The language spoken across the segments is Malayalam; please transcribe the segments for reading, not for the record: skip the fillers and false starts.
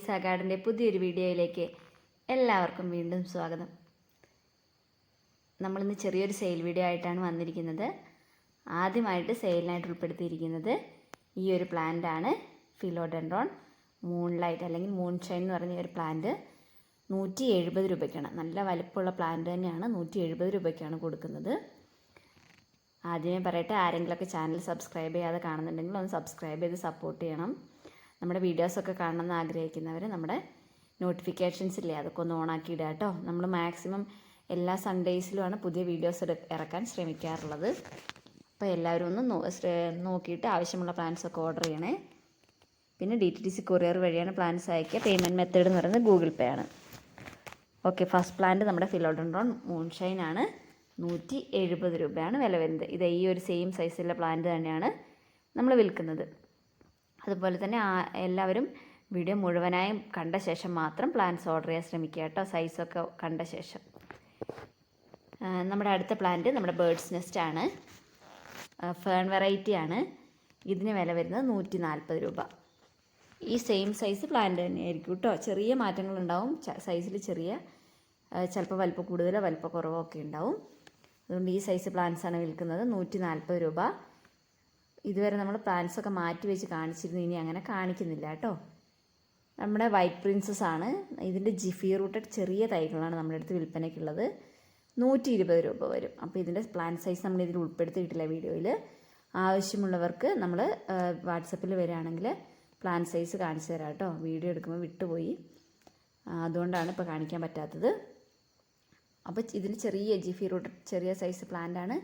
ലിസ ഗാർഡൻ്റെ പുതിയൊരു വീഡിയോയിലേക്ക് എല്ലാവർക്കും വീണ്ടും സ്വാഗതം. നമ്മളിന്ന് ചെറിയൊരു സെയിൽ വീഡിയോ ആയിട്ടാണ് വന്നിരിക്കുന്നത്. ആദ്യമായിട്ട് സെയിലിനായിട്ട് ഉൾപ്പെടുത്തിയിരിക്കുന്നത് ഈ ഒരു പ്ലാന്റാണ്. ഫിലോഡെൻഡ്രോൺ മൂൺലൈറ്റ് അല്ലെങ്കിൽ മൂൺഷൈൻ എന്ന് പറഞ്ഞ ഒരു പ്ലാന്റ് 170 രൂപയ്ക്കാണ്. നല്ല വലിപ്പമുള്ള പ്ലാന്റ് തന്നെയാണ്. 170 രൂപയ്ക്കാണ് കൊടുക്കുന്നത്. ആദ്യമേ പറയട്ടെ, ആരെങ്കിലുമൊക്കെ ചാനൽ സബ്സ്ക്രൈബ് ചെയ്യാതെ കാണുന്നുണ്ടെങ്കിൽ ഒന്ന് സബ്സ്ക്രൈബ് ചെയ്ത് സപ്പോർട്ട് ചെയ്യണം. നമ്മുടെ വീഡിയോസൊക്കെ കാണണമെന്ന് ആഗ്രഹിക്കുന്നവർ നമ്മുടെ നോട്ടിഫിക്കേഷൻസ് ഇല്ലേ, അതൊക്കെ ഒന്ന് ഓണാക്കി ഇടുക കേട്ടോ. നമ്മൾ മാക്സിമം എല്ലാ സൺഡേയ്സിലുമാണ് പുതിയ വീഡിയോസ് ഇറക്കാൻ ശ്രമിക്കാറുള്ളത്. അപ്പോൾ എല്ലാവരും ഒന്ന് നോക്കിയിട്ട് ആവശ്യമുള്ള പ്ലാൻസൊക്കെ ഓർഡർ ചെയ്യണേ. പിന്നെ DTDC കൊറിയർ വഴിയാണ് പ്ലാൻസ് അയക്കുക. പേയ്മെൻറ്റ് മെത്തേഡ് എന്ന് പറയുന്നത് ഗൂഗിൾ പേ ആണ്. ഓക്കെ, ഫസ്റ്റ് പ്ലാന്റ് നമ്മുടെ ഫിലോഡെൻഡ്രോൺ മൂൺഷൈൻ ആണ്. 170 രൂപയാണ് വില വരുന്നത്. ഇത് ഈ ഒരു സെയിം സൈസിലുള്ള പ്ലാന്റ് തന്നെയാണ് നമ്മൾ വിൽക്കുന്നത്. അതുപോലെ തന്നെ എല്ലാവരും വീഡിയോ മുഴുവനായും കണ്ട ശേഷം മാത്രം പ്ലാന്റ്സ് ഓർഡർ ചെയ്യാൻ ശ്രമിക്കുക കേട്ടോ, സൈസൊക്കെ കണ്ട ശേഷം. നമ്മുടെ അടുത്ത പ്ലാന്റ് നമ്മുടെ ബേർഡ്സ് നെസ്റ്റ് ആണ്. ഫേൺ വെറൈറ്റി ആണ്. ഇതിന് വില വരുന്നത് 140 രൂപ. ഈ സെയിം സൈസ് പ്ലാന്റ് തന്നെയായിരിക്കും കേട്ടോ. ചെറിയ മാറ്റങ്ങളുണ്ടാവും സൈസിൽ, ചിലപ്പോൾ വലിപ്പം കൂടുതലോ വലിപ്പം കുറവോ ഒക്കെ ഉണ്ടാവും. അതുകൊണ്ട് ഈ സൈസ് പ്ലാന്റ്സാണ് വിൽക്കുന്നത്. 140 രൂപ. ഇതുവരെ നമ്മൾ പ്ലാന്റ്സൊക്കെ മാറ്റി വെച്ച് കാണിച്ചിരുന്നു, ഇനി അങ്ങനെ കാണിക്കുന്നില്ല കേട്ടോ. നമ്മുടെ വൈറ്റ് പ്രിൻസസ് ആണ്. ഇതിൻ്റെ ജിഫി റൂട്ടഡ് ചെറിയ തൈകളാണ് നമ്മുടെ അടുത്ത് വിൽപ്പനയ്ക്കുള്ളത്. 120 രൂപ വരും. അപ്പോൾ ഇതിൻ്റെ പ്ലാന്റ് സൈസ് നമ്മൾ ഇതിൽ ഉൾപ്പെടുത്തിയിട്ടില്ല വീഡിയോയിൽ. ആവശ്യമുള്ളവർക്ക് നമ്മൾ വാട്സപ്പിൽ വരികയാണെങ്കിൽ പ്ലാന്റ് സൈസ് കാണിച്ചു തരാം കേട്ടോ. വീഡിയോ എടുക്കുമ്പോൾ വിട്ടുപോയി, അതുകൊണ്ടാണ് ഇപ്പോൾ കാണിക്കാൻ പറ്റാത്തത്. അപ്പോൾ ഇതിന് ചെറിയ ജിഫി റൂട്ടഡ് ചെറിയ സൈസ് പ്ലാന്റാണ്.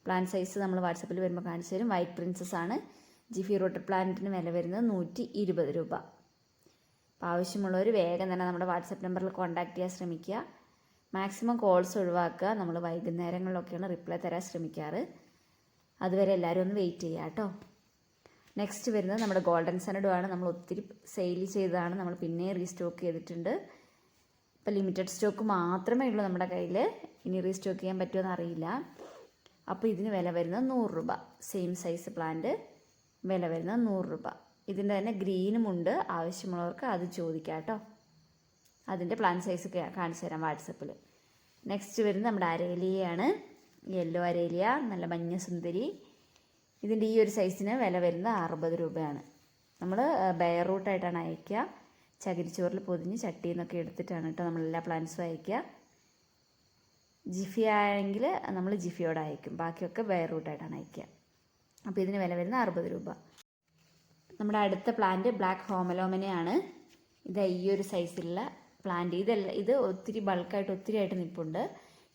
പ്ലാന്റ് സൈസ് നമ്മൾ വാട്സപ്പിൽ വരുമ്പോൾ കാണിച്ചു തരും. വൈറ്റ് പ്രിൻസസ് ആണ്. ജിഫി റൂട്ടഡ് പ്ലാന്റിന് വില വരുന്നത് 120 രൂപ. അപ്പോൾ ആവശ്യമുള്ളവർ വേഗം തന്നെ നമ്മുടെ വാട്സപ്പ് നമ്പറിൽ കോൺടാക്ട് ചെയ്യാൻ ശ്രമിക്കുക. മാക്സിമം കോൾസ് ഒഴിവാക്കുക. നമ്മൾ വൈകുന്നേരങ്ങളിലൊക്കെയാണ് റിപ്ലൈ തരാൻ ശ്രമിക്കാറ്. അതുവരെ എല്ലാവരും ഒന്ന് വെയിറ്റ് ചെയ്യുക കേട്ടോ. നെക്സ്റ്റ് വരുന്നത് നമ്മുടെ ഗോൾഡൻ സനഡു ആണ്. നമ്മൾ ഒത്തിരി സെയിൽ ചെയ്തതാണ്. നമ്മൾ പിന്നെ റീസ്റ്റോക്ക് ചെയ്തിട്ടുണ്ട്. ഇപ്പോൾ ലിമിറ്റഡ് സ്റ്റോക്ക് മാത്രമേ ഉള്ളൂ നമ്മുടെ കയ്യിൽ. ഇനി റീസ്റ്റോക്ക് ചെയ്യാൻ പറ്റുമോ എന്നറിയില്ല. അപ്പോൾ ഇതിന് വില വരുന്നത് 100 രൂപ. സെയിം സൈസ് പ്ലാന്റ് വില വരുന്നത് 100 രൂപ. ഇതിൻ്റെ തന്നെ ഗ്രീനുമുണ്ട്. ആവശ്യമുള്ളവർക്ക് അത് ചോദിക്കാം കേട്ടോ. അതിൻ്റെ പ്ലാന്റ് സൈസ് കാണിച്ചു തരാം വാട്സപ്പിൽ. നെക്സ്റ്റ് വരുന്നത് നമ്മുടെ അരേലിയയാണ്. യെല്ലോ അരേലിയ, നല്ല മഞ്ഞ സുന്ദരി. ഇതിൻ്റെ ഈ ഒരു സൈസിന് വില വരുന്നത് 60 രൂപയാണ്. നമ്മൾ ബെയർ റൂട്ടായിട്ടാണ് അയക്കുക. ചകിരിച്ചോറിൽ പൊതിഞ്ഞ് ചട്ടിയിൽ നിന്നൊക്കെ എടുത്തിട്ടാണ് കേട്ടോ നമ്മളെല്ലാ പ്ലാന്റ്സും അയക്കുക. ജിഫി ആയെങ്കിൽ നമ്മൾ ജിഫിയോട് അയക്കും. ബാക്കിയൊക്കെ ബെയർ റൂട്ടായിട്ടാണ് അയക്കുക. അപ്പോൾ ഇതിന് വില വരുന്നത് 60 രൂപ. നമ്മുടെ അടുത്ത പ്ലാന്റ് ബ്ലാക്ക് ഹോമലോമനയാണ്. ഇത് ഈ ഒരു സൈസിലുള്ള പ്ലാന്റ്. ഇത് ഒത്തിരി ബൾക്കായിട്ട് ഒത്തിരി ആയിട്ട് നിൽപ്പുണ്ട്.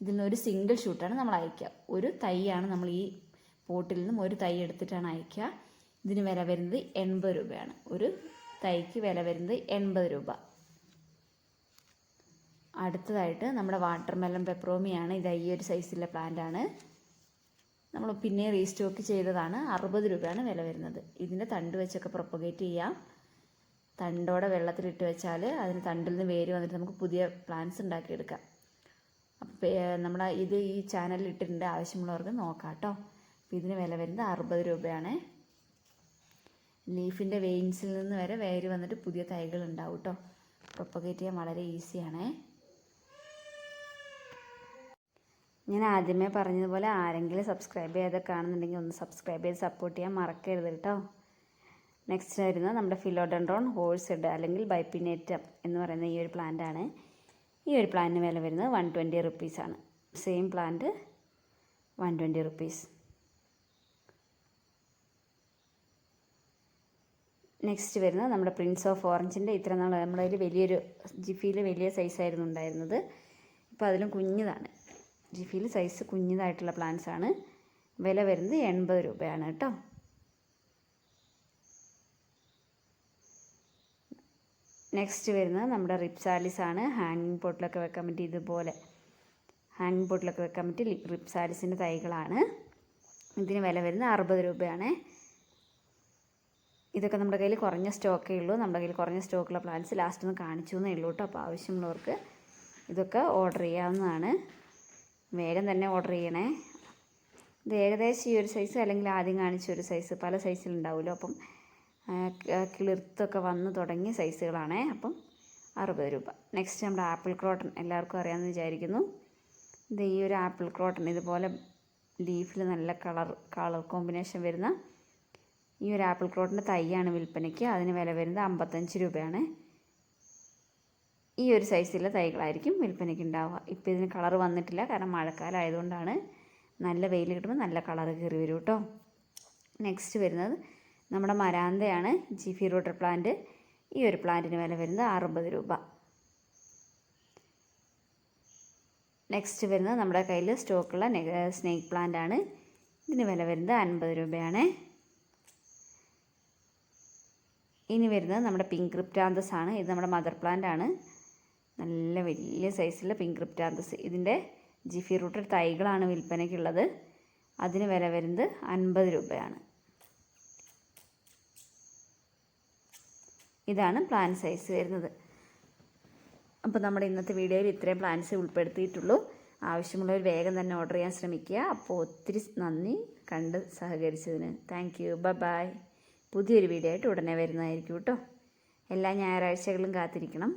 ഇതിൽ നിന്ന് ഒരു സിംഗിൾ ഷൂട്ടാണ് നമ്മൾ അയക്കുക. ഒരു തൈയാണ് നമ്മൾ ഈ പോട്ടിൽ നിന്നും ഒരു തൈ എടുത്തിട്ടാണ് അയക്കുക. ഇതിന് വില വരുന്നത് 80 രൂപയാണ്. ഒരു തൈക്ക് വില വരുന്നത് 80 രൂപ. അടുത്തതായിട്ട് നമ്മുടെ വാട്ടർമെലൺ പെപ്പറോമിയാണ്. ഇത് ഈ ഒരു സൈസിലുള്ള പ്ലാന്റാണ്. നമ്മൾ പിന്നെ റീസ്റ്റോക്ക് ചെയ്തതാണ്. 60 രൂപയാണ് വില വരുന്നത്. ഇതിൻ്റെ തണ്ട് വെച്ചൊക്കെ പ്രൊപ്പഗേറ്റ് ചെയ്യാം. തണ്ടോടെ വെള്ളത്തിലിട്ട് വെച്ചാൽ അതിന് തണ്ടിൽ നിന്ന് വേര് വന്നിട്ട് നമുക്ക് പുതിയ പ്ലാന്റ്സ് ഉണ്ടാക്കിയെടുക്കാം. അപ്പോൾ ഇത് ഈ ചാനലിൽ ഇട്ടിട്ടുണ്ട്. ആവശ്യമുള്ളവർക്ക് നോക്കാം കേട്ടോ. അപ്പോൾ ഇതിന് വില വരുന്നത് 60 രൂപയാണ്. ലീഫിൻ്റെ വെയിൻസിൽ നിന്ന് വരെ വേര് വന്നിട്ട് പുതിയ തൈകൾ ഉണ്ടാവും കേട്ടോ. പ്രൊപ്പഗേറ്റ് ചെയ്യാൻ വളരെ ഈസിയാണേ. ഞാൻ ആദ്യമേ പറഞ്ഞതുപോലെ ആരെങ്കിലും സബ്സ്ക്രൈബ് ചെയ്ത് കാണുന്നുണ്ടെങ്കിൽ ഒന്ന് സബ്സ്ക്രൈബ് ചെയ്ത് സപ്പോർട്ട് ചെയ്യാൻ മറക്കരുത് കേട്ടോ. നെക്സ്റ്റ് വരുന്നത് നമ്മുടെ ഫിലോഡെൻഡ്രോൺ ഹോഴ്സ് ഹെഡ് അല്ലെങ്കിൽ ബൈപ്പിനേറ്റം എന്ന് പറയുന്ന ഈ ഒരു പ്ലാന്റാണ്. ഈ ഒരു പ്ലാന്റിന് വില വരുന്നത് 120 റുപ്പീസാണ്. Same plant 120 rupees. നെക്സ്റ്റ് വരുന്നത് നമ്മുടെ പ്രിൻസ് ഓഫ് ഓറഞ്ചിൻ്റെ. ഇത്ര നാൾ നമ്മുടെ കയ്യിൽ വലിയൊരു ജിഫിയിൽ വലിയ സൈസായിരുന്നു ഉണ്ടായിരുന്നത്. ഇപ്പോൾ അതിലും കുഞ്ഞതാണ്. ജിഫിയിൽ സൈസ് കുഞ്ഞതായിട്ടുള്ള പ്ലാന്റ്സ് ആണ്. വില വരുന്നത് 80 രൂപയാണ് കേട്ടോ. നെക്സ്റ്റ് വരുന്നത് നമ്മുടെ റിപ്സാലിസ് ആണ്. ഹാങ്ങിങ് പോട്ടിലൊക്കെ വെക്കാൻ പറ്റി, ഇതുപോലെ ഹാങ്ങിങ് പോട്ടിലൊക്കെ വെക്കാൻ പറ്റി റിപ്സാലിസിൻ്റെ തൈകളാണ്. ഇതിന് വില വരുന്നത് 60 രൂപയാണ്. ഇതൊക്കെ നമ്മുടെ കയ്യിൽ കുറഞ്ഞ സ്റ്റോക്കേ ഉള്ളൂ. നമ്മുടെ കയ്യിൽ കുറഞ്ഞ സ്റ്റോക്കുള്ള പ്ലാന്റ്സ് ലാസ്റ്റ് ഒന്ന് കാണിച്ചു എന്നേ ഉള്ളൂ കേട്ടോ. അപ്പോൾ ആവശ്യമുള്ളവർക്ക് ഇതൊക്കെ ഓർഡർ ചെയ്യാവുന്നതാണ്. വേഗം തന്നെ ഓർഡർ ചെയ്യണേ. ഇത് ഏകദേശം ഈ ഒരു സൈസ് അല്ലെങ്കിൽ ആദ്യം കാണിച്ച ഒരു സൈസ് പല സൈസിലുണ്ടാവുമല്ലോ. അപ്പം കിളിർത്തൊക്കെ വന്ന് തുടങ്ങിയ സൈസുകളാണേ. അപ്പം 60 രൂപ. നെക്സ്റ്റ് നമ്മുടെ ആപ്പിൾ ക്രോട്ടൺ എല്ലാവർക്കും അറിയാമെന്ന് വിചാരിക്കുന്നു. ഇത് ഈ ഒരു ആപ്പിൾ ക്രോട്ടൺ ഇതുപോലെ ലീഫിൽ നല്ല കളർ കോമ്പിനേഷൻ വരുന്ന ഈ ഒരു ആപ്പിൾ ക്രോട്ടൻ്റെ തൈയാണ് വിൽപ്പനയ്ക്ക്. അതിന് വില വരുന്നത് 55 രൂപയാണ്. ഈ ഒരു സൈസിലെ തൈകളായിരിക്കും വിൽപ്പനയ്ക്ക് ഉണ്ടാവുക. ഇപ്പോൾ ഇതിന് കളർ വന്നിട്ടില്ല, കാരണം മഴക്കാലം ആയതുകൊണ്ടാണ്. നല്ല വെയിൽ കിട്ടുമ്പോൾ നല്ല കളർ കയറി വരും കേട്ടോ. നെക്സ്റ്റ് വരുന്നത് നമ്മുടെ മരാന്തയാണ്, ജിഫി റൂട്ടർ പ്ലാന്റ്. ഈ ഒരു പ്ലാന്റിന് വില വരുന്നത് 60 രൂപ. നെക്സ്റ്റ് വരുന്നത് നമ്മുടെ കയ്യിൽ സ്റ്റോക്കുള്ള സ്നേക്ക് പ്ലാന്റ് ആണ്. ഇതിന് വില വരുന്നത് 50 രൂപയാണ്. ഇനി വരുന്നത് നമ്മുടെ പിങ്ക് ക്രിപ്റ്റാന്തസ് ആണ്. ഇത് നമ്മുടെ മദർ പ്ലാന്റ് ആണ്. നല്ല വലിയ സൈസിലുള്ള പിങ്ക് ക്രിപ്റ്റാന്തസ്. ഇതിൻ്റെ ജിഫി റൂട്ടർ തൈകളാണ് വിൽപ്പനയ്ക്കുള്ളത്. അതിന് വില വരുന്നത് 50 രൂപയാണ്. ഇതാണ് പ്ലാന്റ് സൈസ് വരുന്നത്. അപ്പോൾ നമ്മുടെ ഇന്നത്തെ വീഡിയോയിൽ ഇത്രയും പ്ലാന്റ്സ് ഉൾപ്പെടുത്തിയിട്ടുള്ളൂ. ആവശ്യമുള്ളവർ വേഗം തന്നെ ഓർഡർ ചെയ്യാൻ ശ്രമിക്കുക. അപ്പോൾ ഒത്തിരി നന്ദി കണ്ട് സഹകരിച്ചതിന്. Thank you. ബൈ. പുതിയൊരു വീഡിയോ ആയിട്ട് ഉടനെ വരുന്നതായിരിക്കും കേട്ടോ. എല്ലാ ഞായറാഴ്ചകളും കാത്തിരിക്കണം.